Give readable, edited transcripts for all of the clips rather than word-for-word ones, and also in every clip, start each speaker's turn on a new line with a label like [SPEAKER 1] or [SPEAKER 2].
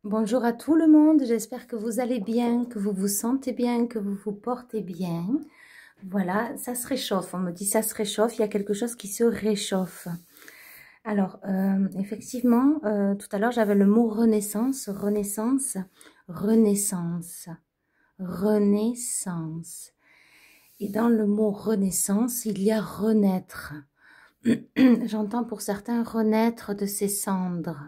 [SPEAKER 1] Bonjour à tout le monde, j'espère que vous allez bien, que vous vous sentez bien, que vous vous portez bien. Voilà, ça se réchauffe, on me dit ça se réchauffe, il y a quelque chose qui se réchauffe. Alors, effectivement, tout à l'heure j'avais le mot renaissance, renaissance, renaissance, renaissance. Et dans le mot renaissance, il y a renaître. J'entends pour certains renaître de ses cendres.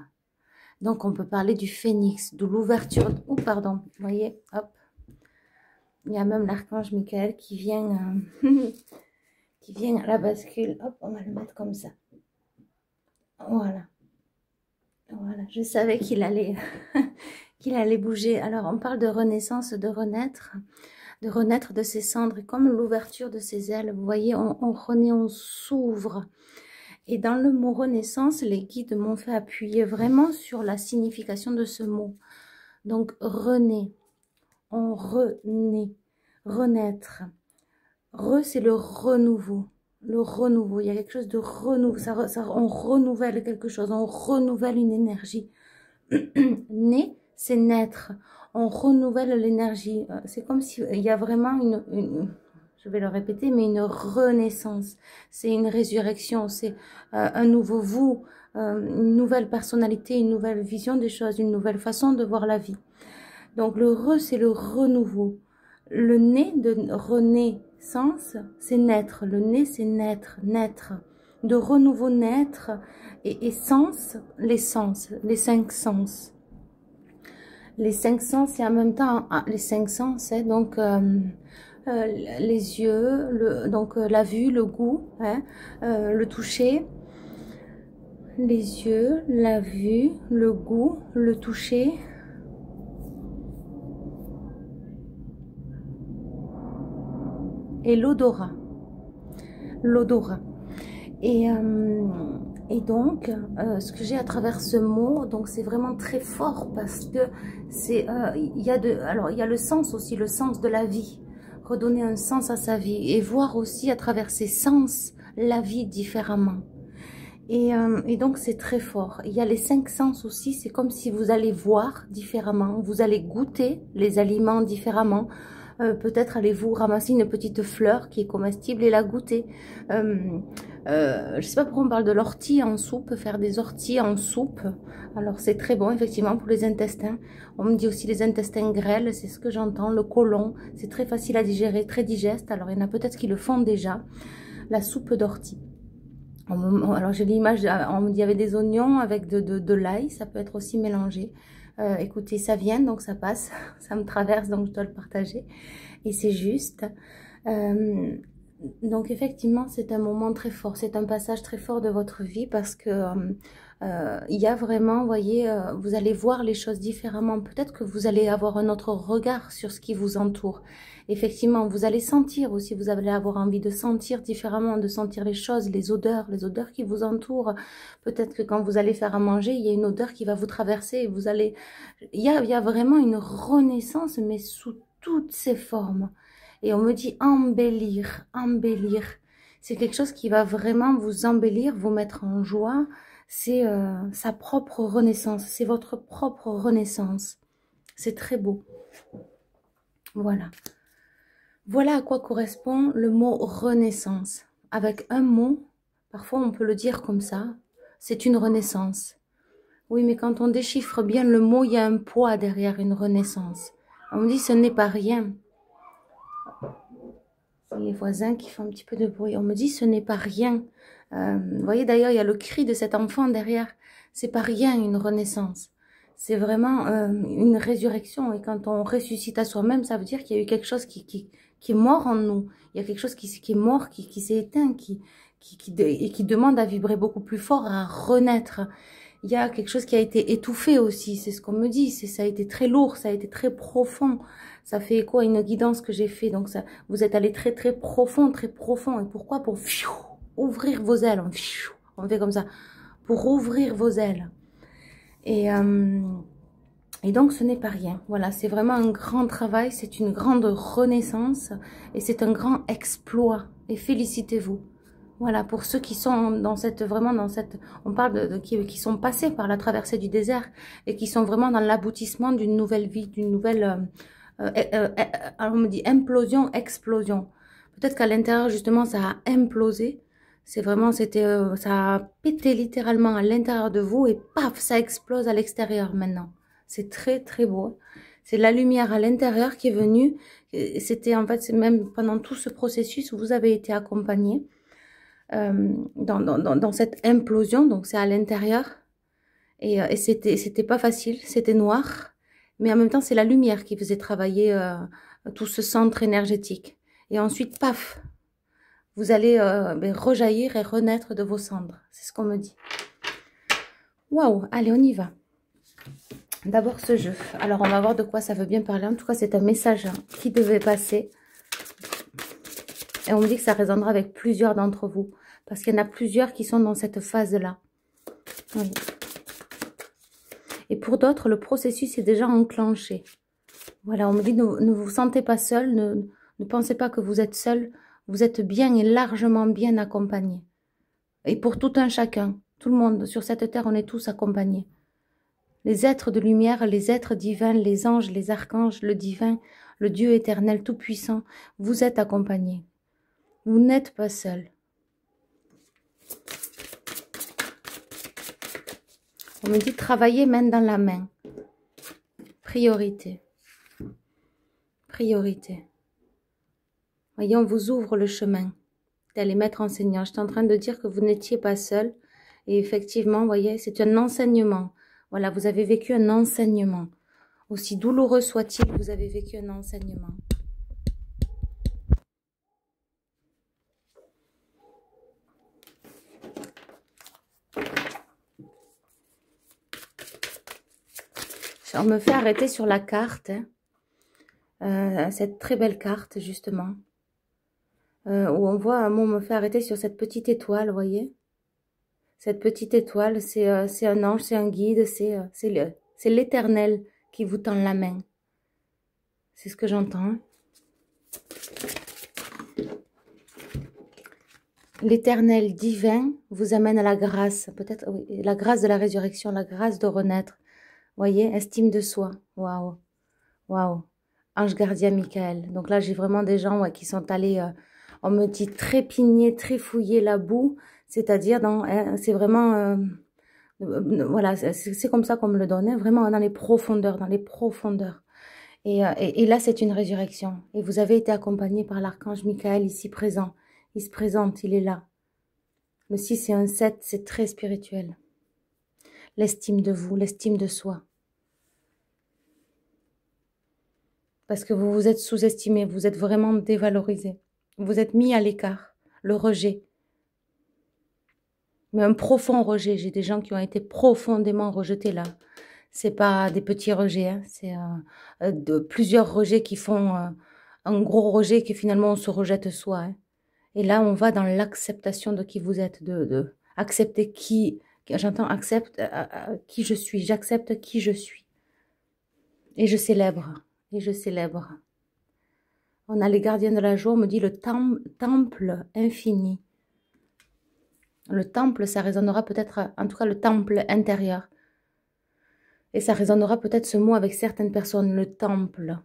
[SPEAKER 1] Donc, on peut parler du phénix, de l'ouverture. Oh, pardon, vous voyez, hop. Il y a même l'archange Michael qui vient, qui vient à la bascule. Hop, on va le mettre comme ça. Voilà. Voilà, je savais qu'il allait, qu'il allait bouger. Alors, on parle de renaissance, de renaître de ses cendres. Et comme l'ouverture de ses ailes, vous voyez, on renaît, on s'ouvre. Et dans le mot renaissance, les guides m'ont fait appuyer vraiment sur la signification de ce mot. Donc, renaît, on renaît, renaître. C'est le renouveau. Le renouveau, il y a quelque chose de renouveau. On renouvelle quelque chose, on renouvelle une énergie. Né, c'est naître. On renouvelle l'énergie. C'est comme s'il y a vraiment je vais le répéter, mais une renaissance. C'est une résurrection, c'est un nouveau vous, une nouvelle personnalité, une nouvelle vision des choses, une nouvelle façon de voir la vie. Donc le c'est le renouveau. Le né de renaissance, c'est naître. Le né, c'est naître, naître. De renouveau naître et sens, les sens, les cinq sens. Les cinq sens et en même temps, les cinq sens, c'est donc les yeux, donc la vue, le goût, hein, le toucher, les yeux, la vue, le goût, le toucher, et l'odorat. L'odorat. Et donc, ce que j'ai à travers ce mot, donc c'est vraiment très fort parce que c'est, il y a le sens aussi, le sens de la vie, redonner un sens à sa vie et voir aussi à travers ses sens la vie différemment. Et donc c'est très fort. Il y a les cinq sens aussi, c'est comme si vous allez voir différemment, vous allez goûter les aliments différemment. Peut-être allez-vous ramasser une petite fleur qui est comestible et la goûter. Je sais pas pourquoi on parle de l'ortie en soupe, faire des orties en soupe. Alors c'est très bon effectivement pour les intestins. On me dit aussi les intestins grêles, c'est ce que j'entends, le côlon. C'est très facile à digérer, très digeste. Alors il y en a peut-être qui le font déjà. La soupe d'ortie. Alors j'ai l'image, on me dit il y avait des oignons avec de l'ail, ça peut être aussi mélangé. Écoutez, ça vient donc ça passe, ça me traverse donc je dois le partager et c'est juste. Donc effectivement c'est un moment très fort, c'est un passage très fort de votre vie parce que il y a vraiment, vous voyez, vous allez voir les choses différemment. Peut-être que vous allez avoir un autre regard sur ce qui vous entoure. Effectivement, vous allez sentir aussi, vous allez avoir envie de sentir différemment, de sentir les choses, les odeurs qui vous entourent. Peut-être que quand vous allez faire à manger, il y a une odeur qui va vous traverser et vous allez... Il y a vraiment une renaissance, mais sous toutes ses formes. Et on me dit embellir, embellir. C'est quelque chose qui va vraiment vous embellir, vous mettre en joie. C'est sa propre renaissance, c'est votre propre renaissance. C'est très beau. Voilà. Voilà à quoi correspond le mot renaissance. Avec un mot, parfois on peut le dire comme ça, c'est une renaissance. Oui, mais quand on déchiffre bien le mot, il y a un poids derrière une renaissance. On me dit ce n'est pas rien. C'est les voisins qui font un petit peu de bruit. On me dit ce n'est pas rien. Vous voyez d'ailleurs, il y a le cri de cet enfant derrière. C'est pas rien une renaissance. C'est vraiment une résurrection. Et quand on ressuscite à soi-même, ça veut dire qu'il y a eu quelque chose qui est mort en nous. Il y a quelque chose qui est mort, qui s'est éteint, et qui demande à vibrer beaucoup plus fort, à renaître. Il y a quelque chose qui a été étouffé aussi, c'est ce qu'on me dit. Ça a été très lourd, ça a été très profond. Ça fait écho à une guidance que j'ai fait. Donc ça, vous êtes allé très très profond, très profond. Et pourquoi? Pour ouvrir vos ailes. On fait comme ça. Pour ouvrir vos ailes. Et donc ce n'est pas rien. Voilà, c'est vraiment un grand travail, c'est une grande renaissance et c'est un grand exploit. Et félicitez-vous. Voilà, pour ceux qui sont dans cette, vraiment dans cette, on parle qui sont passés par la traversée du désert et qui sont vraiment dans l'aboutissement d'une nouvelle vie, d'une nouvelle, alors on me dit implosion, explosion. Peut-être qu'à l'intérieur, justement, ça a implosé. C'est vraiment, ça a pété littéralement à l'intérieur de vous et paf, ça explose à l'extérieur maintenant. C'est très, très beau. C'est la lumière à l'intérieur qui est venue. C'était en fait, c'est même pendant tout ce processus, vous avez été accompagné dans cette implosion. Donc c'est à l'intérieur. Et c'était pas facile, c'était noir. Mais en même temps, c'est la lumière qui faisait travailler tout ce centre énergétique. Et ensuite, paf, vous allez rejaillir et renaître de vos cendres. C'est ce qu'on me dit. Waouh, allez, on y va. D'abord ce jeu. Alors, on va voir de quoi ça veut bien parler. En tout cas, c'est un message qui devait passer. Et on me dit que ça résonnera avec plusieurs d'entre vous. Parce qu'il y en a plusieurs qui sont dans cette phase-là. Oui. Et pour d'autres, le processus est déjà enclenché. Voilà, on me dit ne vous sentez pas seul, ne pensez pas que vous êtes seul. Vous êtes bien et largement bien accompagné. Et pour tout un chacun, tout le monde, sur cette terre, on est tous accompagnés. Les êtres de lumière, les êtres divins, les anges, les archanges, le divin, le Dieu éternel, tout-puissant, vous êtes accompagnés. Vous n'êtes pas seul. On me dit travailler main dans la main. Priorité. Priorité. Voyez, on vous ouvre le chemin d'aller mettre enseignant. J'étais en train de dire que vous n'étiez pas seul. Et effectivement, vous voyez, c'est un enseignement. Voilà, vous avez vécu un enseignement. Aussi douloureux soit-il, vous avez vécu un enseignement. On me fait arrêter sur la carte. Cette très belle carte, justement. Où on voit, moi, on me fait arrêter sur cette petite étoile, vous voyez. Cette petite étoile, c'est un ange, c'est un guide, c'est l'Éternel qui vous tend la main. C'est ce que j'entends. L'Éternel divin vous amène à la grâce, peut-être, oui, la grâce de la résurrection, la grâce de renaître. Voyez, estime de soi. Waouh, waouh. Ange gardien Michael. Donc là, j'ai vraiment des gens qui sont allés, on me dit, trépigner, trifouiller la boue. C'est-à-dire, c'est vraiment, voilà, c'est comme ça qu'on me le donne, hein, vraiment dans les profondeurs, dans les profondeurs. Et là, c'est une résurrection. Et vous avez été accompagné par l'archange Michael ici présent. Il se présente, il est là. Le 6 et un 7, c'est très spirituel. L'estime de vous, l'estime de soi. Parce que vous vous êtes sous-estimé, vous êtes vraiment dévalorisé. Vous êtes mis à l'écart, le rejet. Mais un profond rejet. J'ai des gens qui ont été profondément rejetés là. C'est pas des petits rejets, hein. C'est de plusieurs rejets qui font un gros rejet que finalement on se rejette soi. Hein. Et là, on va dans l'acceptation de qui vous êtes, de accepter qui, j'entends accepte qui je suis, j'accepte qui je suis. Et je célèbre, et je célèbre. On a les gardiens de la joie, on me dit le temple infini. Le temple, ça résonnera peut-être, en tout cas le temple intérieur. Et ça résonnera peut-être ce mot avec certaines personnes, le temple.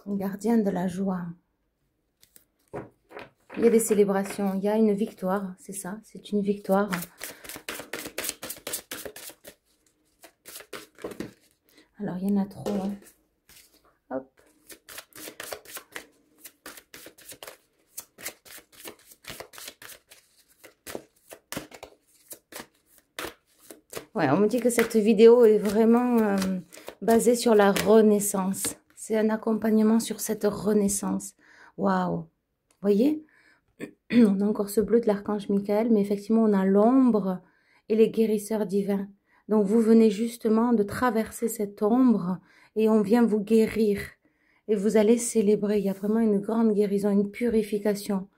[SPEAKER 1] Gardien de la joie. Il y a des célébrations, il y a une victoire, c'est ça, c'est une victoire. Alors, il y en a trop. Hein. Hop. Ouais, on me dit que cette vidéo est vraiment basée sur la renaissance. C'est un accompagnement sur cette renaissance. Waouh! Vous voyez? On a encore ce bleu de l'archange Michael, mais effectivement, on a l'ombre et les guérisseurs divins. Donc, vous venez justement de traverser cette ombre et on vient vous guérir. Et vous allez célébrer. Il y a vraiment une grande guérison, une purification,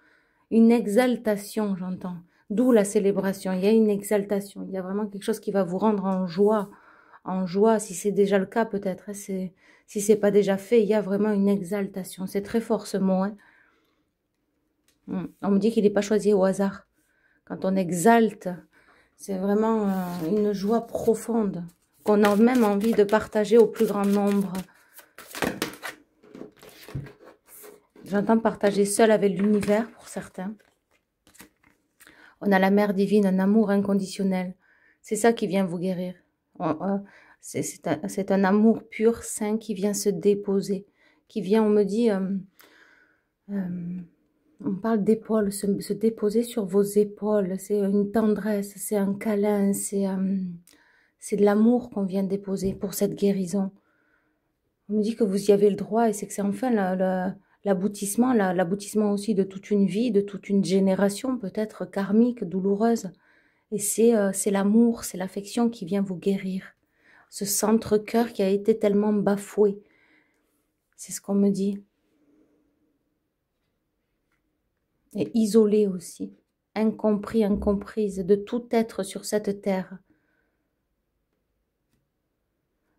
[SPEAKER 1] une exaltation, j'entends. D'où la célébration. Il y a une exaltation. Il y a vraiment quelque chose qui va vous rendre en joie. En joie, si c'est déjà le cas peut-être. Hein, si c'est pas déjà fait, il y a vraiment une exaltation. C'est très fort ce mot. Hein. On me dit qu'il n'est pas choisi au hasard. Quand on exalte, c'est vraiment une joie profonde qu'on a même envie de partager au plus grand nombre. J'entends partager seul avec l'univers pour certains. On a la mère divine, un amour inconditionnel. C'est ça qui vient vous guérir. C'est un amour pur, sain qui vient se déposer. Qui vient, on me dit, on parle d'épaules, se déposer sur vos épaules. C'est une tendresse, c'est un câlin, c'est de l'amour qu'on vient déposer pour cette guérison. On me dit que vous y avez le droit et c'est que c'est enfin l'aboutissement aussi de toute une vie, de toute une génération peut-être karmique, douloureuse. Et c'est l'amour, c'est l'affection qui vient vous guérir. Ce centre-cœur qui a été tellement bafoué. C'est ce qu'on me dit. Et isolé aussi. Incompris, incomprise de tout être sur cette terre.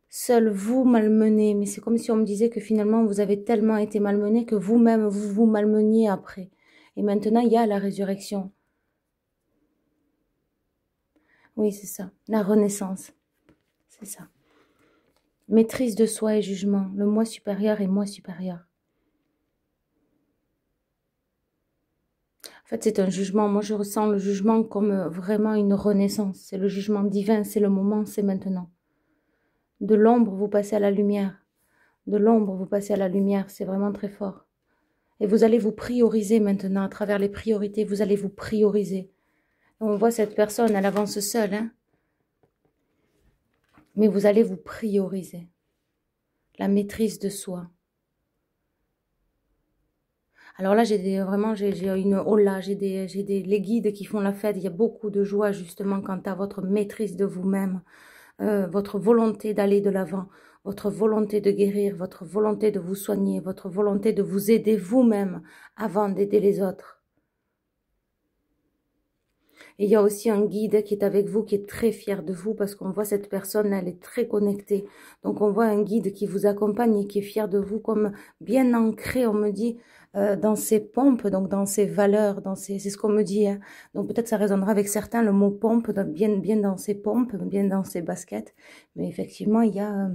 [SPEAKER 1] Seul vous malmenez, mais c'est comme si on me disait que finalement vous avez tellement été malmené que vous-même vous vous malmeniez après. Et maintenant il y a la résurrection. Oui, c'est ça, la renaissance. C'est ça. Maîtrise de soi et jugement, le moi supérieur et moi supérieur. En fait, c'est un jugement. Moi, je ressens le jugement comme vraiment une renaissance. C'est le jugement divin, c'est le moment, c'est maintenant. De l'ombre, vous passez à la lumière. De l'ombre, vous passez à la lumière. C'est vraiment très fort. Et vous allez vous prioriser maintenant. À travers les priorités, vous allez vous prioriser. Et on voit cette personne, elle avance seule. Hein, mais vous allez vous prioriser. La maîtrise de soi. Alors là, j'ai une hola, j'ai les guides qui font la fête. Il y a beaucoup de joie justement quant à votre maîtrise de vous-même, votre volonté d'aller de l'avant, votre volonté de guérir, votre volonté de vous soigner, votre volonté de vous aider vous-même avant d'aider les autres. Et il y a aussi un guide qui est avec vous, qui est très fier de vous, parce qu'on voit cette personne, elle est très connectée. Donc on voit un guide qui vous accompagne et qui est fier de vous, comme bien ancré, on me dit, dans ses pompes, donc dans ses valeurs, c'est ce qu'on me dit. Hein. Donc peut-être ça résonnera avec certains, le mot pompe, bien dans ses pompes, bien dans ses baskets. Mais effectivement, il y a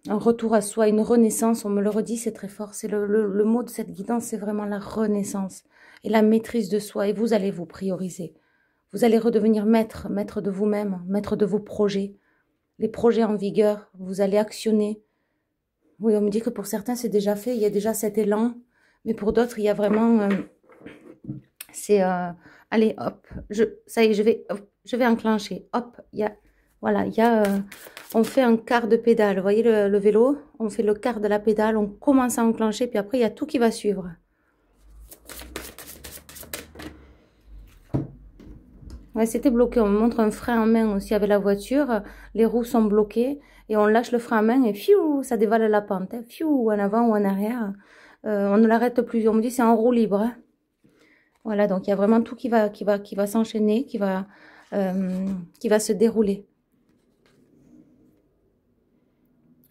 [SPEAKER 1] un retour à soi, une renaissance, on me le redit, c'est très fort. C'est le mot de cette guidance, c'est vraiment la renaissance et la maîtrise de soi. Et vous allez vous prioriser. Vous allez redevenir maître de vous-même, maître de vos projets. Les projets en vigueur, vous allez actionner. Oui, on me dit que pour certains, c'est déjà fait, il y a déjà cet élan. Mais pour d'autres, il y a vraiment... allez, hop, ça y est, je vais enclencher. Hop, voilà, on fait un quart de pédale. Vous voyez le vélo? On fait le quart de la pédale, on commence à enclencher, puis après, il y a tout qui va suivre. Ouais, c'était bloqué. On me montre un frein en main aussi avec la voiture. Les roues sont bloquées et on lâche le frein en main et fiou, ça dévale la pente. Hein. Fiou, en avant ou en arrière. On ne l'arrête plus. On me dit c'est en roue libre. Hein. Voilà, donc il y a vraiment tout qui va s'enchaîner, qui va se dérouler.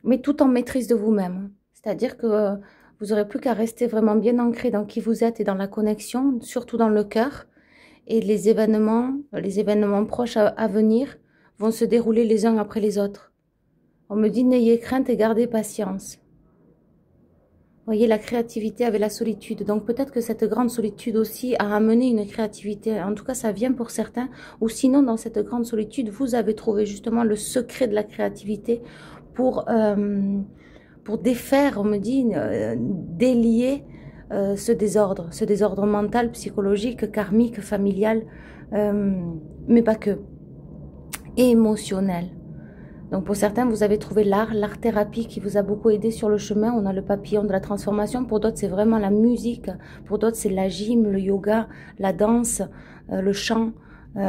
[SPEAKER 1] Mais tout en maîtrise de vous-même. C'est-à-dire que vous n'aurez plus qu'à rester vraiment bien ancré dans qui vous êtes et dans la connexion, surtout dans le cœur. Et les événements proches à venir vont se dérouler les uns après les autres. On me dit n'ayez crainte et gardez patience. Vous voyez, la créativité avec la solitude. Donc peut-être que cette grande solitude aussi a amené une créativité. En tout cas, ça vient pour certains. Ou sinon, dans cette grande solitude, vous avez trouvé justement le secret de la créativité pour défaire, on me dit, délier ce désordre mental, psychologique, karmique, familial, mais pas que, et émotionnel. Donc pour certains, vous avez trouvé l'art-thérapie qui vous a beaucoup aidé sur le chemin. On a le papillon de la transformation. Pour d'autres, c'est vraiment la musique. Pour d'autres, c'est la gym, le yoga, la danse, le chant. Oui,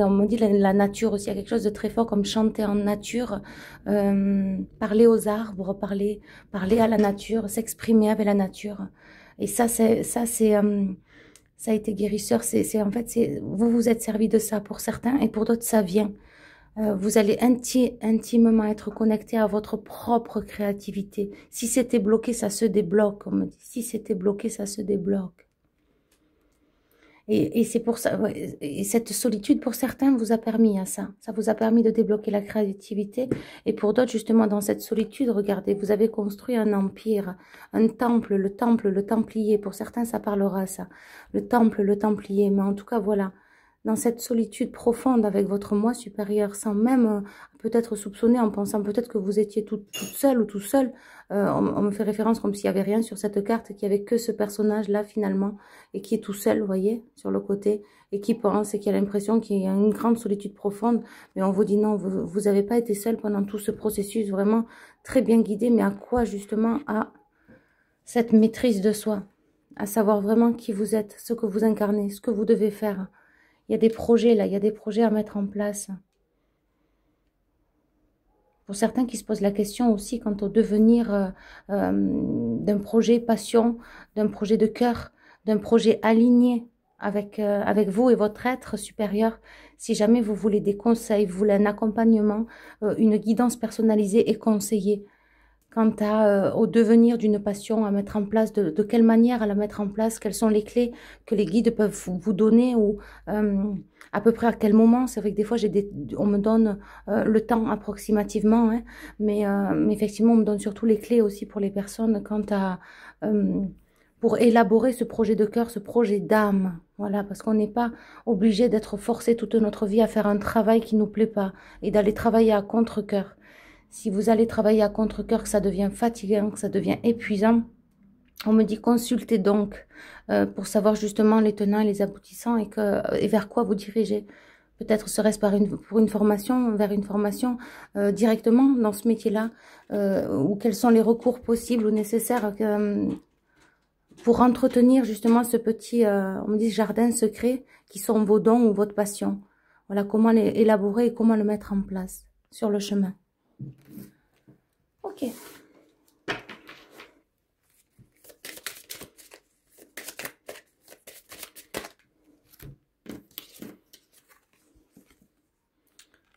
[SPEAKER 1] on me dit la nature aussi. Il y a quelque chose de très fort comme chanter en nature, parler aux arbres, parler à la nature, s'exprimer avec la nature. Et ça a été guérisseur. En fait, vous vous êtes servi de ça pour certains et pour d'autres, ça vient. Vous allez intimement être connecté à votre propre créativité. Si c'était bloqué, ça se débloque, on me dit. Si c'était bloqué, ça se débloque. Et c'est pour ça, ouais, et cette solitude, pour certains, vous a permis à ça. Ça vous a permis de débloquer la créativité. Et pour d'autres, justement, dans cette solitude, regardez, vous avez construit un empire, un temple, le templier. Pour certains, ça parlera, ça. Le temple, le templier. Mais en tout cas, voilà. Dans cette solitude profonde avec votre moi supérieur, sans même peut-être soupçonner, en pensant peut-être que vous étiez toute seule ou tout seul. On me fait référence comme s'il n'y avait rien sur cette carte, qu'il n'y avait que ce personnage-là finalement, et qui est tout seul, vous voyez, sur le côté, et qui pense et qui a l'impression qu'il y a une grande solitude profonde. Mais on vous dit non, vous n'avez pas été seul pendant tout ce processus, vraiment très bien guidé, mais à quoi justement? À cette maîtrise de soi, à savoir vraiment qui vous êtes, ce que vous incarnez, ce que vous devez faire. Il y a des projets là, il y a des projets à mettre en place. Pour certains qui se posent la question aussi quant au devenir d'un projet passion, d'un projet de cœur, d'un projet aligné avec vous et votre être supérieur. Si jamais vous voulez des conseils, vous voulez un accompagnement, une guidance personnalisée et conseillée quant au devenir d'une passion à mettre en place, de quelle manière à la mettre en place, quelles sont les clés que les guides peuvent vous donner ou à peu près à quel moment. C'est vrai que des fois, on me donne le temps approximativement, hein, mais effectivement, on me donne surtout les clés aussi pour les personnes quant à... pour élaborer ce projet de cœur, ce projet d'âme. Voilà, parce qu'on n'est pas obligé d'être forcé toute notre vie à faire un travail qui nous plaît pas et d'aller travailler à contre-cœur. Si vous allez travailler à contre-cœur, que ça devient fatigant, que ça devient épuisant, on me dit consultez donc pour savoir justement les tenants et les aboutissants et vers quoi vous dirigez. Peut-être serait-ce pour une formation, vers une formation directement dans ce métier-là, ou quels sont les recours possibles ou nécessaires pour entretenir justement ce petit, on me dit jardin secret, qui sont vos dons ou votre passion. Voilà, comment l'élaborer et comment le mettre en place sur le chemin. Ok.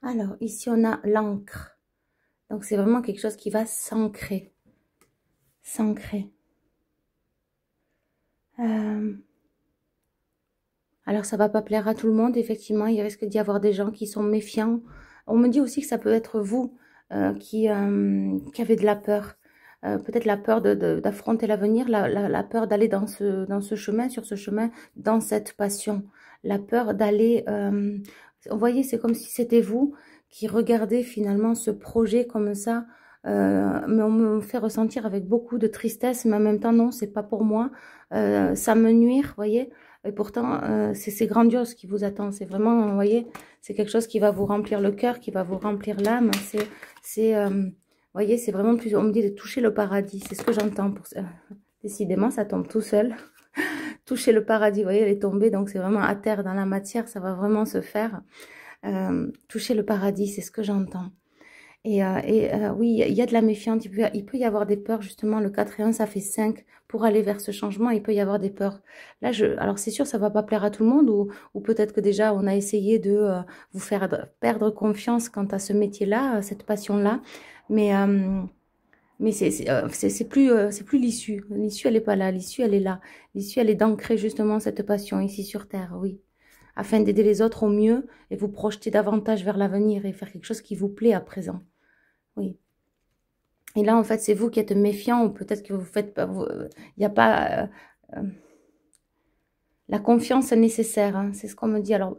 [SPEAKER 1] Alors, ici, on a l'encre. Donc, c'est vraiment quelque chose qui va s'ancrer. S'ancrer. Alors, ça va pas plaire à tout le monde. Effectivement, il risque d'y avoir des gens qui sont méfiants. On me dit aussi que ça peut être vous qui avez de la peur. Peut-être la peur d'affronter l'avenir, la peur d'aller dans ce chemin, sur ce chemin, dans cette passion. La peur d'aller... vous voyez, c'est comme si c'était vous qui regardez finalement ce projet comme ça, mais on me fait ressentir avec beaucoup de tristesse, mais en même temps, non, c'est pas pour moi. Ça me nuire, vous voyez. Et pourtant, c'est grandiose qui vous attend. C'est vraiment, vous voyez, c'est quelque chose qui va vous remplir le cœur, qui va vous remplir l'âme. Vous voyez, c'est vraiment plus... On me dit de toucher le paradis. C'est ce que j'entends. Décidément, ça tombe tout seul. Toucher le paradis, vous voyez, elle est tombée. Donc, c'est vraiment à terre, dans la matière. Ça va vraiment se faire. Toucher le paradis, c'est ce que j'entends. Oui, il y a de la méfiance. Il peut y avoir des peurs, justement. Le 4 et 1, ça fait 5. Pour aller vers ce changement, il peut y avoir des peurs. Là, alors c'est sûr, ça va pas plaire à tout le monde, ou peut-être que déjà, on a essayé de vous faire perdre confiance quant à ce métier-là, à cette passion-là. Mais c'est plus l'issue. L'issue, elle est pas là. L'issue, elle est là. L'issue, elle est d'ancrer justement cette passion ici sur Terre, oui. Afin d'aider les autres au mieux et vous projeter davantage vers l'avenir et faire quelque chose qui vous plaît à présent. Oui. Et là, en fait, c'est vous qui êtes méfiant ou peut-être que vous faites pas... Il n'y a pas... la confiance nécessaire, hein, c'est ce qu'on me dit. Alors,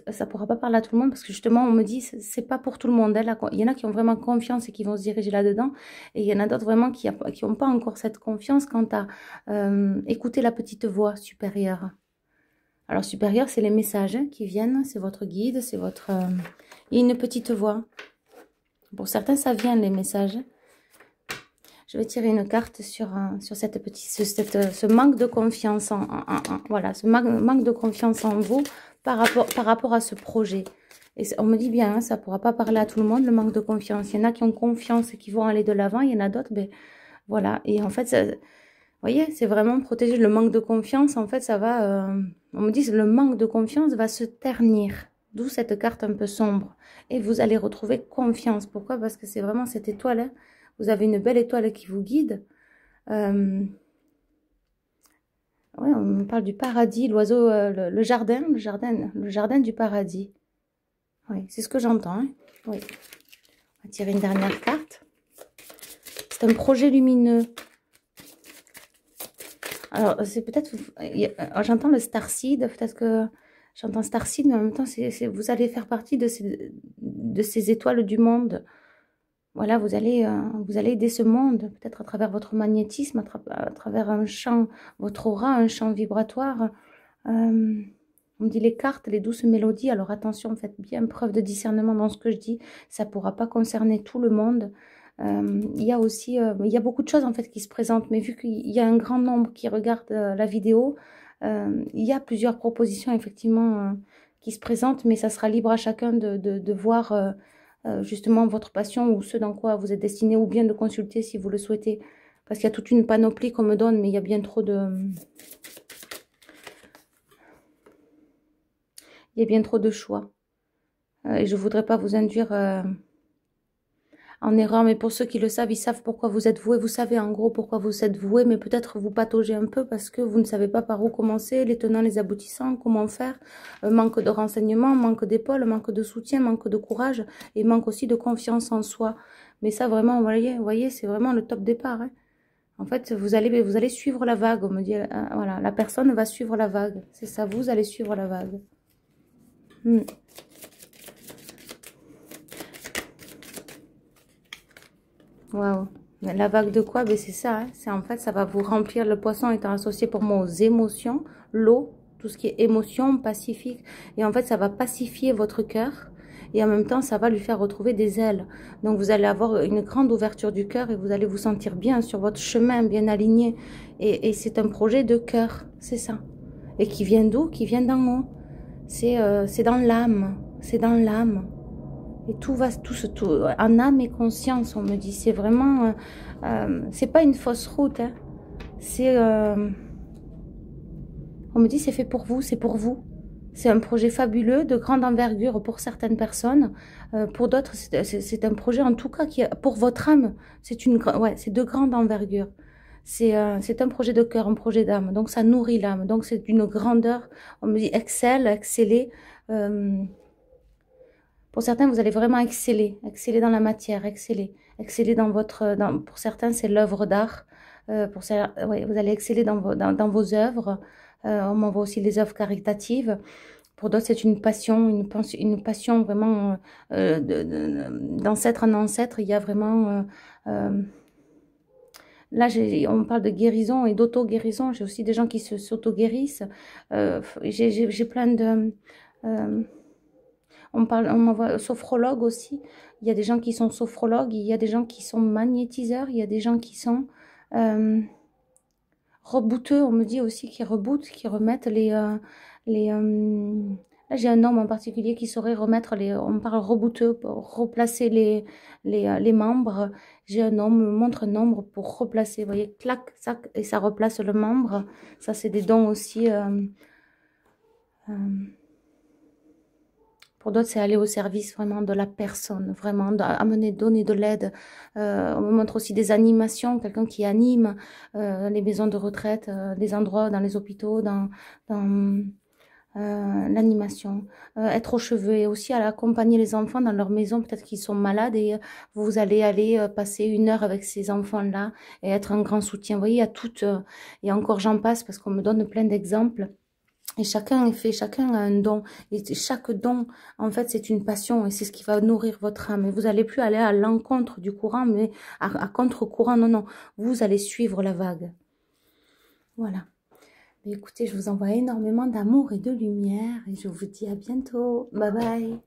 [SPEAKER 1] ça ne pourra pas parler à tout le monde parce que justement, on me dit c'est pas pour tout le monde. Hein, il y en a qui ont vraiment confiance et qui vont se diriger là-dedans. Et il y en a d'autres vraiment qui n'ont pas encore cette confiance quant à écouter la petite voix supérieure. Alors, supérieur, c'est les messages qui viennent, c'est votre guide, c'est votre... Il y a une petite voix. Pour certains, ça vient, les messages. Je vais tirer une carte sur ce manque de confiance voilà, ce manque de confiance en vous par rapport à ce projet. Et on me dit bien, hein, ça ne pourra pas parler à tout le monde, le manque de confiance. Il y en a qui ont confiance et qui vont aller de l'avant, il y en a d'autres, ben voilà. Et en fait, vous voyez, c'est vraiment protéger le manque de confiance. En fait, ça va, on me dit, le manque de confiance va se ternir d'où cette carte un peu sombre. Et vous allez retrouver confiance. Pourquoi? Parce que c'est vraiment cette étoile, hein. Vous avez une belle étoile qui vous guide. Ouais, on me parle du paradis, l'oiseau, le jardin du paradis. Oui, c'est ce que j'entends, hein. Oui. On va tirer une dernière carte. C'est un projet lumineux. Alors, c'est peut-être... J'entends le starseed, peut-être que... J'entends starseed, mais en même temps, vous allez faire partie de ces étoiles du monde. Voilà, vous allez aider ce monde, peut-être à travers votre magnétisme, à travers un champ, votre aura, un champ vibratoire. On me dit les cartes, les douces mélodies. Alors attention, faites bien preuve de discernement dans ce que je dis. Ça ne pourra pas concerner tout le monde. Il y a aussi, il y a beaucoup de choses en fait qui se présentent, mais vu qu'il y a un grand nombre qui regardent la vidéo, il y a plusieurs propositions effectivement qui se présentent, mais ça sera libre à chacun de voir justement votre passion ou ce dans quoi vous êtes destiné, ou bien de consulter si vous le souhaitez, parce qu'il y a toute une panoplie qu'on me donne, mais il y a bien trop de... Il y a bien trop de choix. Et je ne voudrais pas vous induire en erreur, mais pour ceux qui le savent, ils savent pourquoi vous êtes voué. Vous savez en gros pourquoi vous êtes voué, mais peut-être vous pataugez un peu parce que vous ne savez pas par où commencer, les tenants, les aboutissants, comment faire. Manque de renseignements, manque d'épaule, manque de soutien, manque de courage et manque aussi de confiance en soi. Mais ça vraiment, vous voyez, c'est vraiment le top départ, hein. En fait, vous allez suivre la vague, on me dit, voilà, la personne va suivre la vague. C'est ça, vous allez suivre la vague. Waouh. La vague de quoi? Ben c'est ça, hein. C'est en fait, ça va vous remplir. Le poisson étant associé pour moi aux émotions, l'eau, tout ce qui est émotion, pacifique. Et en fait, ça va pacifier votre cœur. Et en même temps, ça va lui faire retrouver des ailes. Donc, vous allez avoir une grande ouverture du cœur et vous allez vous sentir bien sur votre chemin, bien aligné. Et c'est un projet de cœur, c'est ça. Et qui vient d'où? Qui vient d'en haut. C'est dans l'âme. C'est dans l'âme. Et tout va, en âme et conscience, on me dit. C'est vraiment, c'est pas une fausse route, hein. C'est, on me dit, c'est fait pour vous, c'est pour vous. C'est un projet fabuleux, de grande envergure pour certaines personnes. Pour d'autres, c'est un projet, en tout cas, qui est pour votre âme. Ouais, c'est de grande envergure. C'est un projet de cœur, un projet d'âme. Donc, ça nourrit l'âme. Donc, c'est d'une grandeur. On me dit, exceller. Pour certains, vous allez vraiment exceller dans la matière, exceller dans votre... pour certains, c'est l'œuvre d'art. Ouais, vous allez exceller dans vos œuvres. On m'envoie aussi les œuvres caritatives. Pour d'autres, c'est une passion vraiment d'ancêtre en ancêtre. Il y a vraiment... là, on parle de guérison et d'auto-guérison. J'ai aussi des gens qui s'auto-guérissent. J'ai plein de... on m'envoie sophrologue aussi. Il y a des gens qui sont sophrologues, il y a des gens qui sont magnétiseurs, il y a des gens qui sont rebooteux. On me dit aussi qui rebootent, qui remettent là, j'ai un homme en particulier qui saurait remettre on me parle rebooteux, pour replacer les membres. J'ai un homme, me montre un nombre pour replacer. Vous voyez, clac, ça, et ça replace le membre. Ça, c'est des dons aussi. Pour d'autres, c'est aller au service vraiment de la personne, vraiment amener, donner de l'aide. On me montre aussi des animations, quelqu'un qui anime les maisons de retraite, des endroits dans les hôpitaux, dans l'animation. Être aux cheveux et aussi à accompagner les enfants dans leur maison, peut-être qu'ils sont malades et vous allez aller passer 1 heure avec ces enfants-là et être un grand soutien. Vous voyez, il y a tout, et encore j'en passe parce qu'on me donne plein d'exemples. Et chacun a un don. Et chaque don, en fait, c'est une passion. Et c'est ce qui va nourrir votre âme. Et vous n'allez plus aller à l'encontre du courant, mais à contre-courant. Non, non. Vous allez suivre la vague. Voilà. Mais écoutez, je vous envoie énormément d'amour et de lumière. Et je vous dis à bientôt. Bye bye.